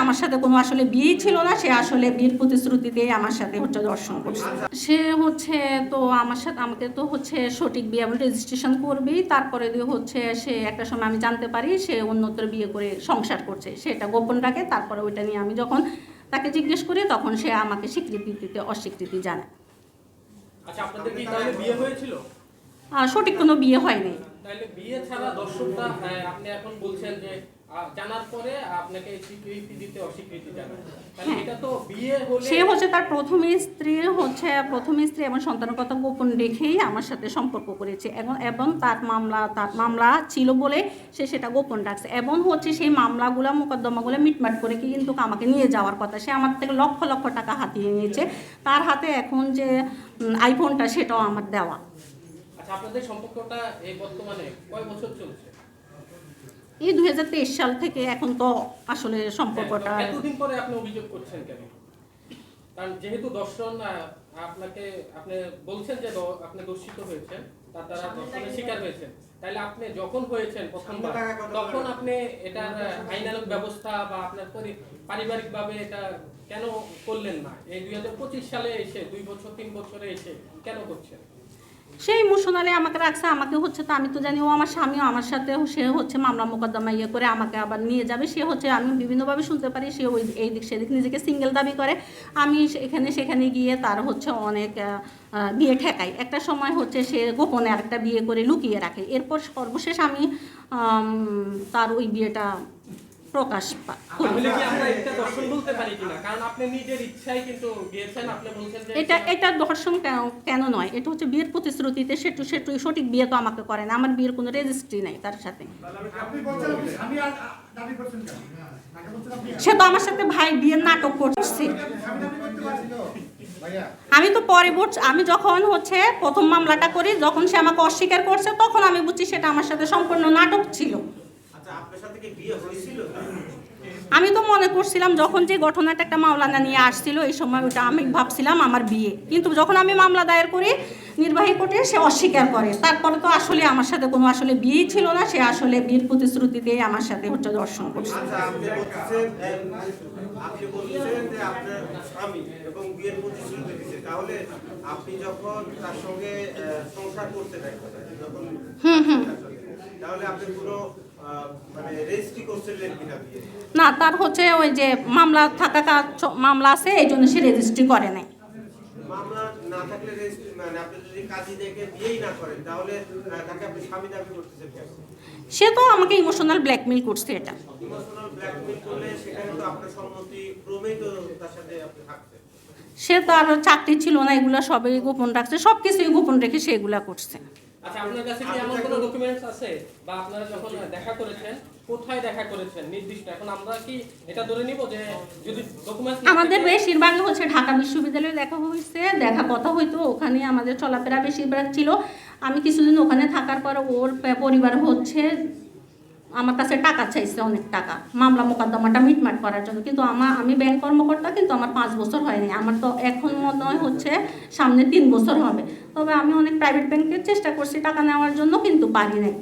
আমার সাথে কোনো আসলে বিয়েই ছিল না, সে আসলে বিয়ের প্রতিশ্রুতিতেই আমার সাথে হচ্ছে দর্শন করছে। সে হচ্ছে তো আমার সাথে আমাকে তো হচ্ছে সঠিক বিয়ে রেজিস্ট্রেশন করবেই, তারপরে দিয়ে হচ্ছে সে একটা সময় আমি জানতে পারি সে অন্যত্র বিয়ে করে সংসার করছে, সেটা গোপন রাখে। তারপরে ওইটা নিয়ে আমি যখন তাকে জিজ্ঞেস করি তখন সে আমাকে স্বীকৃতি দিতে অস্বীকৃতি জানায়। আচ্ছা, আপনাদের কি তাহলে বিয়ে হয়েছিল? সঠিক কোনো বিয়ে হয়নি। তাহলে বিয়ে ছাড়া দর্শকরা আপনি এখন বলছেন যে জানার পরে আপনাকে স্বীকৃতি দিতে অস্বীকৃতি জানায়, তাহলে এটা তো বিয়ে হলে সে হচ্ছে তার প্রথম স্ত্রী এবং সন্তানের কথা গোপন রেখেই আমার সাথে সম্পর্ক করেছে এবং তার মামলা ছিল বলে সে সেটা গোপন রাখছে এবং হচ্ছে সেই মামলাগুলো মোকদ্দমাগুলো মিটমাট করে কি কিন্তু আমাকে নিয়ে যাওয়ার কথা। সে আমার থেকে লক্ষ লক্ষ টাকা হাতিয়ে নিয়েছে, তার হাতে এখন যে আইফোনটা সেটাও আমার দেওয়া। আচ্ছা, আপনাদের সম্পর্কটা এই বর্তমানে কয় বছর চলছে? এই 2023 সাল থেকে এখন তো আসলে সম্পর্কটা। এতদিন পরে আপনি অভিযোগ করছেন কেন? কারণ যেহেতু দর্শন আপনি বলছেন যে আপনি দূষিত হয়েছেন, তার দ্বারা দর্শনের শিকার হয়েছেন, তাহলে আপনি যখন হয়েছেন প্রথমবার তখন আপনি এটার আইনানুগ ব্যবস্থা বা আপনার পারিবারিকভাবে এটা কেন করলেন না? এই 2025 সালে এসে 2 বছর 3 বছরে এসে কেন করছেন? সেই ইমোশনালি আমাকে রাখছে। আমাকে হচ্ছে তো আমি তো জানি ও আমার স্বামীও আমার সাথে, সে হচ্ছে মামলা মোকদ্দমা করে আমাকে আবার নিয়ে যাবে। সে হচ্ছে আমি বিভিন্নভাবে শুনতে পারি সে ওই এই দিক সেদিক নিজেকে সিঙ্গেল দাবি করে। আমি সেখানে গিয়ে তার হচ্ছে অনেক বিয়ে ঠেকাই। একটা সময় হচ্ছে সে গোপনে আরেকটা বিয়ে করে লুকিয়ে রাখে। এরপর সর্বশেষ আমি তার ওই বিয়েটা প্রকাশ তাহলে কি আমরা এটা দর্শন বলতে পারি কিনা? কারণ আপনি নিজের ইচ্ছায় কিন্তু গিয়েছেন, আপনি বলছেন যে এটা দর্শন কেন নয়, এটা হচ্ছে বিয়ের প্রতিশ্রুতিতে সে সঠিক বিয়ে তো আমাকে করে না, আমার বিয়ের কোনো রেজিস্ট্রি নাই তার সাথে। সে তো আমার সাথে ভাই বিয়ের নাটক করছে। আমি তো পরে আমি যখন হচ্ছে প্রথম মামলাটা করি, যখন সে আমাকে অস্বীকার করছে তখন আমি বুঝছি সেটা আমার সাথে সম্পূর্ণ নাটক ছিল। আমি তো মনে করছিলাম যখন যে ঘটনাটা একটা মামলা নিয়ে আসছিল এই সময় ওটা আমি ভাবছিলাম আমার বিয়ে, কিন্তু যখন আমি মামলা দায়ের করি নির্বাহী কোর্টে সে অস্বীকার করে। তারপরে তো আসলে আমার সাথে কোনো আসলে বিয়েই ছিল না, সে আসলে বিয়ের প্রতিশ্রুতিতেই আমার সাথে হচ্ছে দর্শন করছে। না, তার হচ্ছে ওই যে মামলা আছে এই জন্য সে রেজিস্ট্রি করে নাই। সে তো আমাকে ইমোশনাল ব্ল্যাকমেইল করছে। এটা সে তার চাকরি ছিল না, এগুলা সবই গোপন রাখছে, সবকিছুই গোপন রেখে সে এগুলা করছে। আচ্ছা, আপনার কাছে কি এমন কোনো ডকুমেন্টস আছে বা আপনারা যখন দেখা করেছেন কোথায় দেখা করেছেন নির্দিষ্ট? এখন আমরা কি এটা ধরে নিব যে যদি ডকুমেন্টস আমাদের বেশিরভাগই হচ্ছে ঢাকা বিশ্ববিদ্যালয়ে দেখা কথা হইতো, ওখানে আমাদের চলাফেরা বেশিরভাগ ছিল। আমি কিছুদিন ওখানে থাকার পর ওর পরিবার হচ্ছে আমার কাছে টাকা চাইছে, অনেক টাকা মামলা মোকদ্দমাটা মিটমাট করার জন্য, কিন্তু আমি ব্যাংক কর্মকর্তা, কিন্তু আমার 5 বছর হয়নি, আমার তো এখন মনে হয় হচ্ছে সামনে 3 বছর হবে। তবে আমি অনেক প্রাইভেট ব্যাংকের চেষ্টা করছি টাকা নেওয়ার জন্য, কিন্তু পারি নাই।